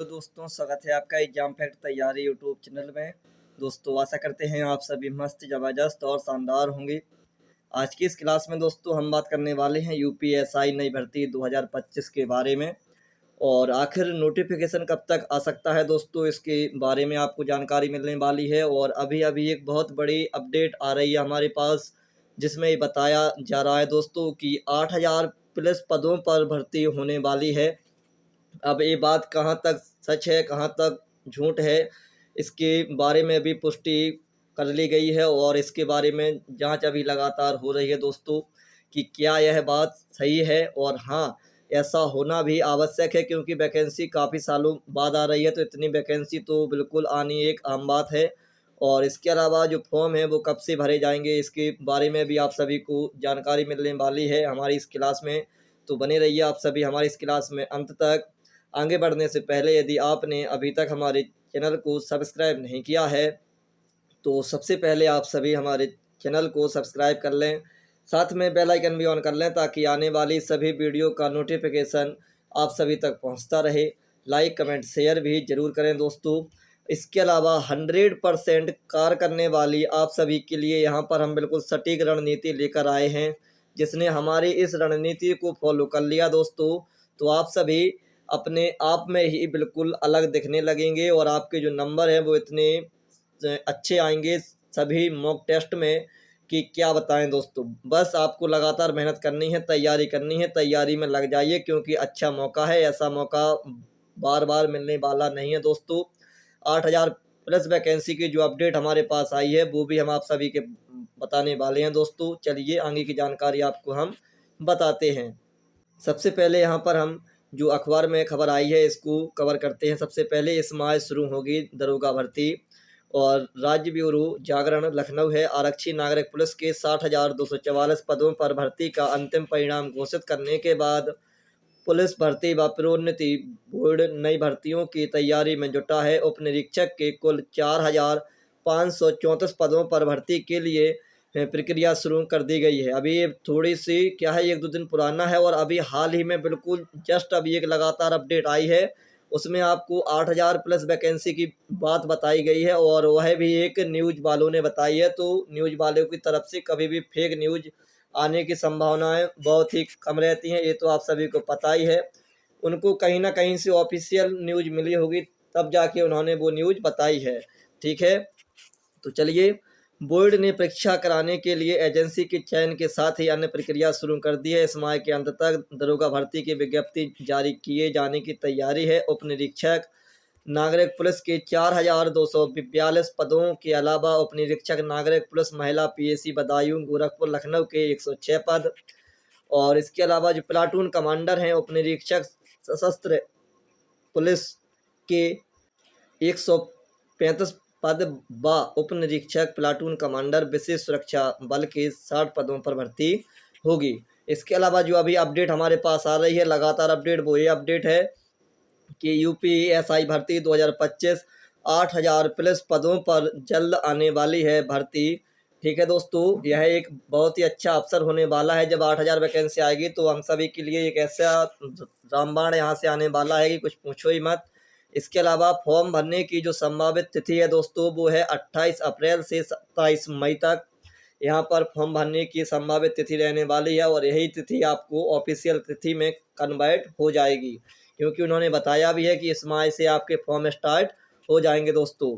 तो दोस्तों स्वागत है आपका एग्जाम फैक्ट तैयारी यूट्यूब चैनल में। दोस्तों आशा करते हैं आप सभी मस्त ज़बरदस्त और शानदार होंगे। आज की इस क्लास में दोस्तों हम बात करने वाले हैं यूपीएसआई नई भर्ती 2025 के बारे में और आखिर नोटिफिकेशन कब तक आ सकता है दोस्तों, इसके बारे में आपको जानकारी मिलने वाली है। और अभी अभी एक बहुत बड़ी अपडेट आ रही है हमारे पास, जिसमें ये बताया जा रहा है दोस्तों कि 8000 प्लस पदों पर भर्ती होने वाली है। अब ये बात कहाँ तक सच है कहाँ तक झूठ है, इसके बारे में भी पुष्टि कर ली गई है और इसके बारे में जांच अभी लगातार हो रही है दोस्तों कि क्या यह बात सही है। और हाँ, ऐसा होना भी आवश्यक है क्योंकि वैकेंसी काफ़ी सालों बाद आ रही है, तो इतनी वैकेंसी तो बिल्कुल आनी एक आम बात है। और इसके अलावा जो फॉर्म है वो कब से भरे जाएंगे, इसके बारे में भी आप सभी को जानकारी मिलने वाली है हमारी इस क्लास में। तो बने रहिए आप सभी हमारी इस क्लास में अंत तक। आगे बढ़ने से पहले यदि आपने अभी तक हमारे चैनल को सब्सक्राइब नहीं किया है तो सबसे पहले आप सभी हमारे चैनल को सब्सक्राइब कर लें, साथ में बेल आइकन भी ऑन कर लें ताकि आने वाली सभी वीडियो का नोटिफिकेशन आप सभी तक पहुंचता रहे। लाइक कमेंट शेयर भी ज़रूर करें दोस्तों। इसके अलावा 100% कार्य करने वाली आप सभी के लिए यहाँ पर हम बिल्कुल सटीक रणनीति लेकर आए हैं, जिसने हमारी इस रणनीति को फॉलो कर लिया दोस्तों तो आप सभी अपने आप में ही बिल्कुल अलग दिखने लगेंगे और आपके जो नंबर हैं वो इतने अच्छे आएंगे सभी मॉक टेस्ट में कि क्या बताएं दोस्तों। बस आपको लगातार मेहनत करनी है, तैयारी करनी है, तैयारी में लग जाइए क्योंकि अच्छा मौका है, ऐसा मौका बार बार मिलने वाला नहीं है दोस्तों। 8000 प्लस वैकेंसी की जो अपडेट हमारे पास आई है वो भी हम आप सभी के बताने वाले हैं दोस्तों। चलिए आगे की जानकारी आपको हम बताते हैं। सबसे पहले यहाँ पर हम जो अखबार में खबर आई है इसको कवर करते हैं। सबसे पहले इस माह शुरू होगी दरोगा भर्ती और राज्य ब्यूरो जागरण लखनऊ है। आरक्षी नागरिक पुलिस के 60,244 पदों पर भर्ती का अंतिम परिणाम घोषित करने के बाद पुलिस भर्ती व प्रोन्नति बोर्ड नई भर्तियों की तैयारी में जुटा है। उप निरीक्षक के कुल 4,534 पदों पर भर्ती के लिए प्रक्रिया शुरू कर दी गई है। अभी ये थोड़ी सी क्या है, एक दो दिन पुराना है और अभी हाल ही में बिल्कुल जस्ट अभी एक लगातार अपडेट आई है, उसमें आपको 8000 प्लस वैकेंसी की बात बताई गई है और वह भी एक न्यूज़ वालों ने बताई है। तो न्यूज़ वालों की तरफ से कभी भी फेक न्यूज़ आने की संभावनाएं बहुत ही कम रहती हैं, ये तो आप सभी को पता ही है। उनको कहीं ना कहीं से ऑफिशियल न्यूज़ मिली होगी तब जाके उन्होंने वो न्यूज़ बताई है। ठीक है, तो चलिए, बोर्ड ने परीक्षा कराने के लिए एजेंसी के चयन के साथ ही अन्य प्रक्रिया शुरू कर दी है। इस माह के अंत तक दरोगा भर्ती की विज्ञप्ति जारी किए जाने की तैयारी है। उप निरीक्षक नागरिक पुलिस के 4,242 पदों के अलावा उप निरीक्षक नागरिक पुलिस महिला पीएसी बदायूं गोरखपुर लखनऊ के 106 पद और इसके अलावा जो प्लाटून कमांडर हैं उप निरीक्षक सशस्त्र पुलिस के 135 पद व उप निरीक्षक प्लाटून कमांडर विशेष सुरक्षा बल के 60 पदों पर भर्ती होगी। इसके अलावा जो अभी अपडेट हमारे पास आ रही है, लगातार अपडेट, वो ये अपडेट है कि यूपीएसआई भर्ती 2025 8000 प्लस पदों पर जल्द आने वाली है भर्ती। ठीक है दोस्तों, यह एक बहुत ही अच्छा अवसर होने वाला है। जब 8000 वैकेंसी आएगी तो हम सभी के लिए एक ऐसा रामबाण यहाँ से आने वाला है कि कुछ पूछो ही मत। इसके अलावा फॉर्म भरने की जो संभावित तिथि है दोस्तों वो है 28 अप्रैल से 27 मई तक। यहाँ पर फॉर्म भरने की संभावित तिथि रहने वाली है और यही तिथि आपको ऑफिशियल तिथि में कन्वर्ट हो जाएगी क्योंकि उन्होंने बताया भी है कि इस माह से आपके फॉर्म स्टार्ट हो जाएंगे दोस्तों।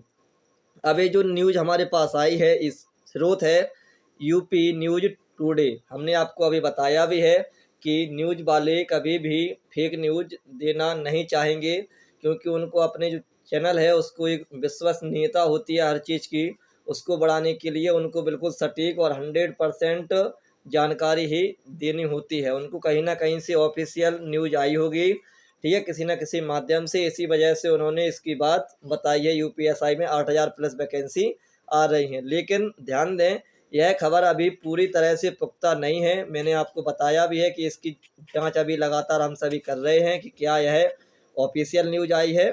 अभी जो न्यूज़ हमारे पास आई है इस स्रोत है यूपी न्यूज़ टुडे। हमने आपको अभी बताया भी है कि न्यूज़ वाले कभी भी फेक न्यूज़ देना नहीं चाहेंगे क्योंकि उनको अपने जो चैनल है उसको एक विश्वसनीयता होती है हर चीज़ की, उसको बढ़ाने के लिए उनको बिल्कुल सटीक और 100% जानकारी ही देनी होती है। उनको कहीं ना कहीं से ऑफिशियल न्यूज़ आई होगी, ठीक है, किसी न किसी माध्यम से, इसी वजह से उन्होंने इसकी बात बताई है। यूपीएसआई में 8000 प्लस वैकेंसी आ रही हैं, लेकिन ध्यान दें यह खबर अभी पूरी तरह से पुख्ता नहीं है। मैंने आपको बताया भी है कि इसकी जांच अभी लगातार हम सभी कर रहे हैं कि क्या यह ऑफिशियल न्यूज़ आई है।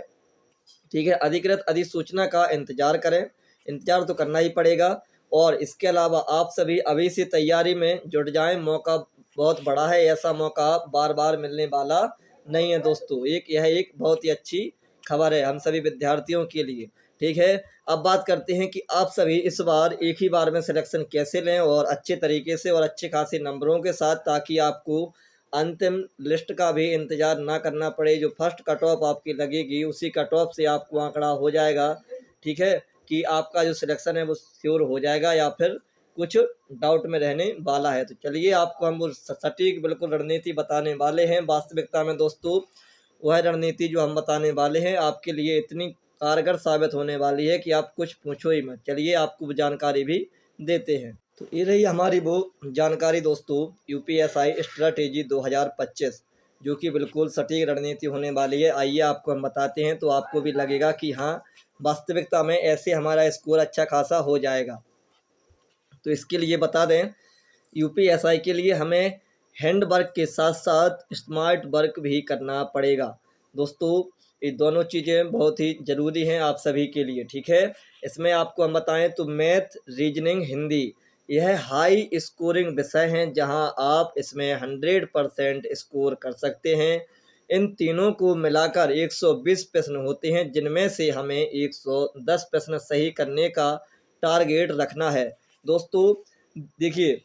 ठीक है, अधिकृत अधिसूचना का इंतजार करें, इंतजार तो करना ही पड़ेगा। और इसके अलावा आप सभी अभी से तैयारी में जुट जाएं, मौका बहुत बड़ा है, ऐसा मौका बार बार मिलने वाला नहीं है दोस्तों। यह एक बहुत ही अच्छी खबर है हम सभी विद्यार्थियों के लिए। ठीक है, अब बात करते हैं कि आप सभी इस बार एक ही बार में सिलेक्शन कैसे लें और अच्छे तरीके से और अच्छे खासे नंबरों के साथ, ताकि आपको अंतिम लिस्ट का भी इंतज़ार ना करना पड़े। जो फर्स्ट कट ऑफ आपकी लगेगी उसी कट ऑफ से आपको आंकड़ा हो जाएगा। ठीक है, कि आपका जो सिलेक्शन है वो श्योर हो जाएगा या फिर कुछ डाउट में रहने वाला है। तो चलिए आपको हम वो सटीक बिल्कुल रणनीति बताने वाले हैं। वास्तविकता में दोस्तों वह रणनीति जो हम बताने वाले हैं आपके लिए इतनी कारगर साबित होने वाली है कि आप कुछ पूछो ही मत। चलिए आपको वो जानकारी भी देते हैं। तो ये रही हमारी वो जानकारी दोस्तों, यूपीएसआई स्ट्रैटेजी 2025, जो कि बिल्कुल सटीक रणनीति होने वाली है। आइए आपको हम बताते हैं, तो आपको भी लगेगा कि हाँ वास्तविकता में ऐसे हमारा स्कोर अच्छा खासा हो जाएगा। तो इसके लिए बता दें, यूपीएसआई के लिए हमें हैंड वर्क के साथ साथ स्मार्ट वर्क भी करना पड़ेगा दोस्तों। ये दोनों चीज़ें बहुत ही ज़रूरी हैं आप सभी के लिए। ठीक है, इसमें आपको हम बताएं तो मैथ, रीजनिंग, हिंदी, यह हाई स्कोरिंग विषय हैं जहां आप इसमें 100% स्कोर कर सकते हैं। इन तीनों को मिलाकर 120 प्रश्न होते हैं, जिनमें से हमें 110 प्रश्न सही करने का टारगेट रखना है दोस्तों। देखिए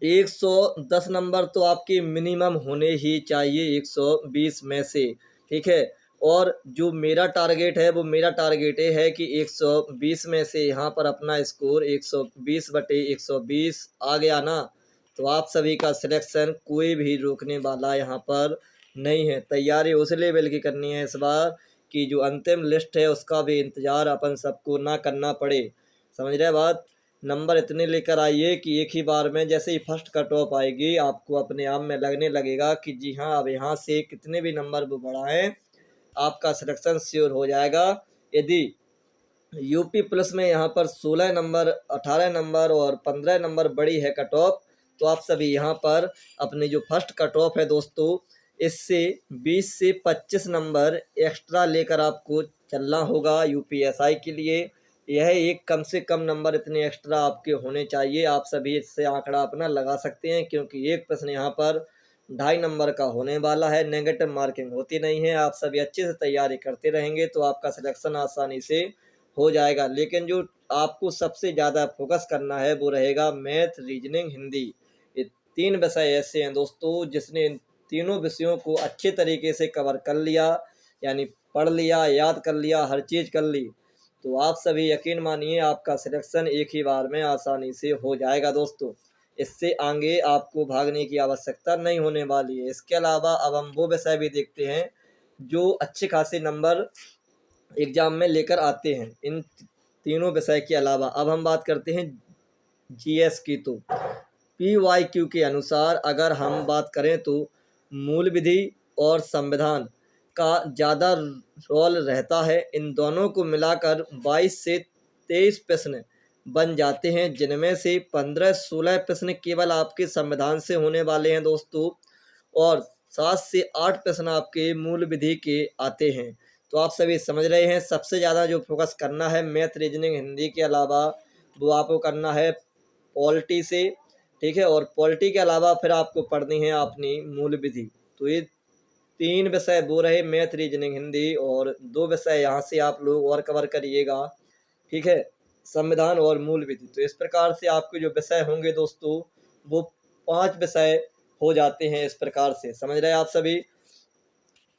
110 नंबर तो आपके मिनिमम होने ही चाहिए 120 में से। ठीक है, और जो मेरा टारगेट है वो मेरा टारगेट ये है कि 120 में से यहाँ पर अपना स्कोर 120/120 आ गया ना, तो आप सभी का सिलेक्शन कोई भी रोकने वाला यहाँ पर नहीं है। तैयारी उस लेवल की करनी है इस बार कि जो अंतिम लिस्ट है उसका भी इंतज़ार अपन सबको ना करना पड़े। समझ रहे बात? नंबर इतने लेकर आइए कि एक ही बार में जैसे ही फर्स्ट कट ऑफ आएगी आपको अपने आप में लगने लगेगा कि जी हाँ अब यहाँ से कितने भी नंबर वो बढ़ाएं आपका सिलेक्शन श्योर हो जाएगा। यदि यूपी प्लस में यहाँ पर 16 नंबर, 18 नंबर और 15 नंबर बड़ी है कट ऑफ, तो आप सभी यहाँ पर अपने जो फर्स्ट कट ऑफ है दोस्तों इससे 20 से 25 नंबर एक्स्ट्रा लेकर आपको चलना होगा यूपीएसआई के लिए। यह एक कम से कम नंबर इतने एक्स्ट्रा आपके होने चाहिए। आप सभी इससे आंकड़ा अपना लगा सकते हैं, क्योंकि एक प्रश्न यहाँ पर 2.5 नंबर का होने वाला है। नेगेटिव मार्किंग होती नहीं है। आप सभी अच्छे से तैयारी करते रहेंगे तो आपका सिलेक्शन आसानी से हो जाएगा। लेकिन जो आपको सबसे ज़्यादा फोकस करना है वो रहेगा मैथ, रीजनिंग, हिंदी। ये 3 विषय ऐसे हैं दोस्तों जिसने इन तीनों विषयों को अच्छे तरीके से कवर कर लिया, यानी पढ़ लिया, याद कर लिया, हर चीज़ कर ली, तो आप सभी यकीन मानिए आपका सिलेक्शन एक ही बार में आसानी से हो जाएगा दोस्तों। इससे आगे आपको भागने की आवश्यकता नहीं होने वाली है। इसके अलावा अब हम वो विषय भी देखते हैं जो अच्छे खासे नंबर एग्जाम में लेकर आते हैं। इन तीनों विषय के अलावा अब हम बात करते हैं जीएस की। तो पीवाईक्यू के अनुसार अगर हम बात करें तो मूल विधि और संविधान का ज़्यादा रोल रहता है। इन दोनों को मिलाकर 22 से 23 प्रश्न बन जाते हैं, जिनमें से 15-16 प्रश्न केवल आपके संविधान से होने वाले हैं दोस्तों, और 7 से 8 प्रश्न आपके मूल विधि के आते हैं। तो आप सभी समझ रहे हैं, सबसे ज़्यादा जो फोकस करना है मैथ, रीजनिंग, हिंदी के अलावा वो आपको करना है पॉलिटी से। ठीक है, और पॉलिटी के अलावा फिर आपको पढ़नी है अपनी मूल विधि। तो ये 3 विषय वो रहे, मैथ, रीजनिंग, हिंदी, और 2 विषय यहाँ से आप लोग और कवर करिएगा। ठीक है, संविधान और मूल विधि। तो इस प्रकार से आपके जो विषय होंगे दोस्तों वो 5 विषय हो जाते हैं इस प्रकार से। समझ रहे हैं आप सभी?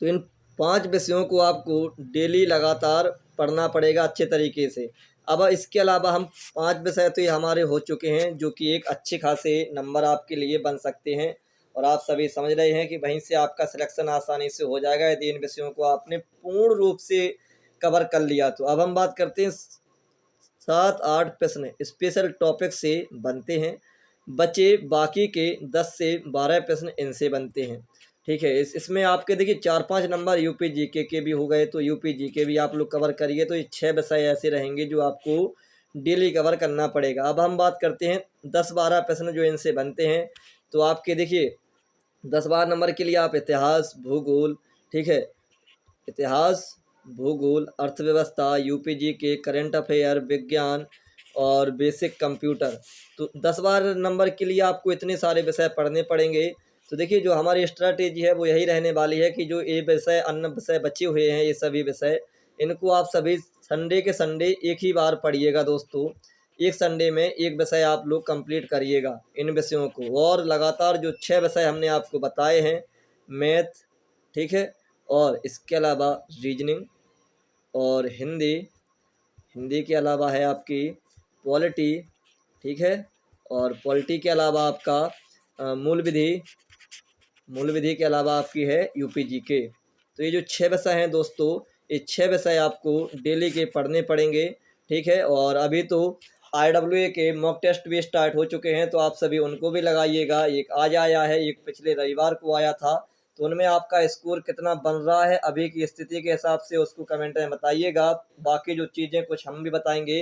तो इन 5 विषयों को आपको डेली लगातार पढ़ना पड़ेगा अच्छे तरीके से। अब इसके अलावा हम 5 विषय तो ये हमारे हो चुके हैं जो कि एक अच्छे खासे नंबर आपके लिए बन सकते हैं, और आप सभी समझ रहे हैं कि वहीं से आपका सिलेक्शन आसानी से हो जाएगा यदि इन विषयों को आपने पूर्ण रूप से कवर कर लिया। तो अब हम बात करते हैं 7-8 प्रश्न स्पेशल टॉपिक से बनते हैं, बचे बाकी के 10 से 12 प्रश्न इनसे बनते हैं। ठीक है, इसमें आपके देखिए 4-5 नंबर यूपी जीके के भी हो गए, तो यूपी जीके भी आप लोग कवर करिए। तो ये 6 विषय ऐसे रहेंगे जो आपको डेली कवर करना पड़ेगा। अब हम बात करते हैं 10-12 प्रश्न जो इनसे बनते हैं। तो आपके देखिए 10-12 नंबर के लिए आप इतिहास, भूगोल, ठीक है, इतिहास, भूगोल, अर्थव्यवस्था, यूपी जीके, करंट अफेयर, विज्ञान और बेसिक कंप्यूटर। तो 10-12 नंबर के लिए आपको इतने सारे विषय पढ़ने पड़ेंगे। तो देखिए जो हमारी स्ट्रैटेजी है वो यही रहने वाली है कि जो ये विषय अन्य विषय बचे हुए हैं, ये सभी विषय, इनको आप सभी संडे के संडे एक ही बार पढ़िएगा दोस्तों। एक संडे में एक विषय आप लोग कंप्लीट करिएगा इन विषयों को, और लगातार जो 6 विषय हमने आपको बताए हैं, मैथ, ठीक है, और इसके अलावा रीजनिंग और हिंदी, हिंदी के अलावा है आपकी पॉलिटी, ठीक है, और पॉलिटी के अलावा आपका मूल विधि, मूल विधि के अलावा आपकी है यूपीजी के। तो ये जो 6 विषय हैं दोस्तों, ये 6 विषय आपको डेली के पढ़ने पड़ेंगे, ठीक है। और अभी तो IWA के मॉक टेस्ट भी स्टार्ट हो चुके हैं, तो आप सभी उनको भी लगाइएगा। एक आज आया है, एक पिछले रविवार को आया था, तो उनमें आपका स्कोर कितना बन रहा है अभी की स्थिति के हिसाब से उसको कमेंट में बताइएगा। बाकी जो चीज़ें कुछ हम भी बताएंगे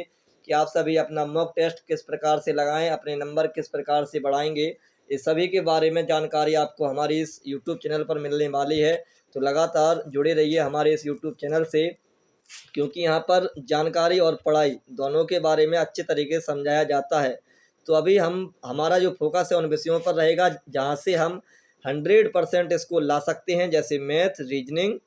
कि आप सभी अपना मॉक टेस्ट किस प्रकार से लगाएं, अपने नंबर किस प्रकार से बढ़ाएंगे, इस सभी के बारे में जानकारी आपको हमारी इस यूट्यूब चैनल पर मिलने वाली है। तो लगातार जुड़े रहिए हमारे इस यूट्यूब चैनल से, क्योंकि यहाँ पर जानकारी और पढ़ाई दोनों के बारे में अच्छे तरीके से समझाया जाता है। तो अभी हमारा जो फोकस है उन विषयों पर रहेगा जहाँ से हम 100% इसको ला सकते हैं, जैसे मैथ, रीजनिंग,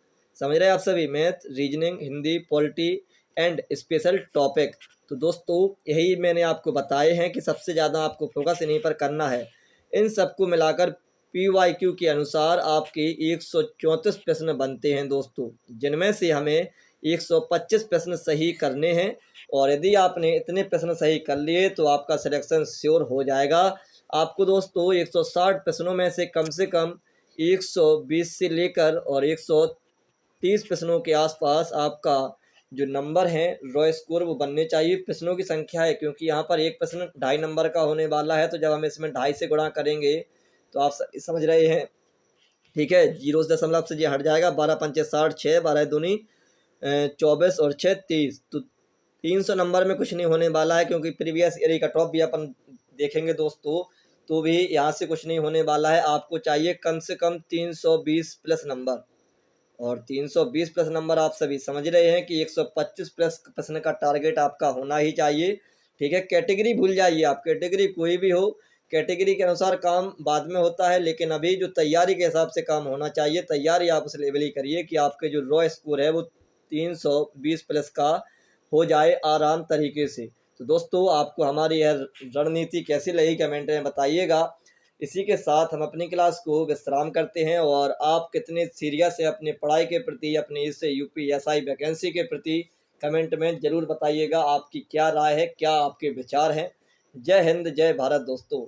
समझ रहे हैं आप सभी, math, reasoning, Hindi, polity and special topic. तो दोस्तों यही मैंने आपको बताए हैं कि सबसे ज़्यादा आपको फोकस इन्हीं पर करना है। इन सबको मिलाकर PYQ के अनुसार आपके 134 प्रश्न बनते हैं दोस्तों, जिनमें से हमें 125 प्रश्न सही करने हैं। और यदि आपने इतने प्रश्न सही कर लिए तो आपका सिलेक्शन श्योर हो जाएगा। आपको दोस्तों 160 प्रश्नों में से कम 120 से लेकर और 130 प्रश्नों के आसपास आपका जो नंबर है रॉ स्कोर वो बनने चाहिए। प्रश्नों की संख्या है, क्योंकि यहाँ पर एक प्रश्न 2.5 नंबर का होने वाला है, तो जब हम इसमें 2.5 से गुणा करेंगे तो आप समझ रहे हैं, ठीक है, 0 से ये हट जाएगा। 12 पंचे 60, 6 12 दूनी 24 और 6 30, तो 300 नंबर में कुछ नहीं होने वाला है, क्योंकि प्रीवियस ईयर कट ऑफ भी अपन देखेंगे दोस्तों, तो भी यहाँ से कुछ नहीं होने वाला है। आपको चाहिए कम से कम 320 प्लस नंबर, और 320 प्लस नंबर आप सभी समझ रहे हैं कि 125 प्लस प्रश्न का टारगेट आपका होना ही चाहिए, ठीक है। कैटेगरी भूल जाइए आप, कैटेगरी कोई भी हो, कैटेगरी के अनुसार काम बाद में होता है, लेकिन अभी जो तैयारी के हिसाब से काम होना चाहिए, तैयारी आप उस लेवल ही करिए कि आपके जो रॉ स्कोर है वो 320 प्लस का हो जाए आराम तरीके से। तो दोस्तों आपको हमारी यह रणनीति कैसी लगी कमेंट में बताइएगा। इसी के साथ हम अपनी क्लास को विश्राम करते हैं, और आप कितने सीरियस हैं अपने पढ़ाई के प्रति, अपने इस UPSI वैकेंसी के प्रति, कमेंट में ज़रूर बताइएगा। आपकी क्या राय है, क्या आपके विचार हैं। जय हिंद, जय भारत दोस्तों।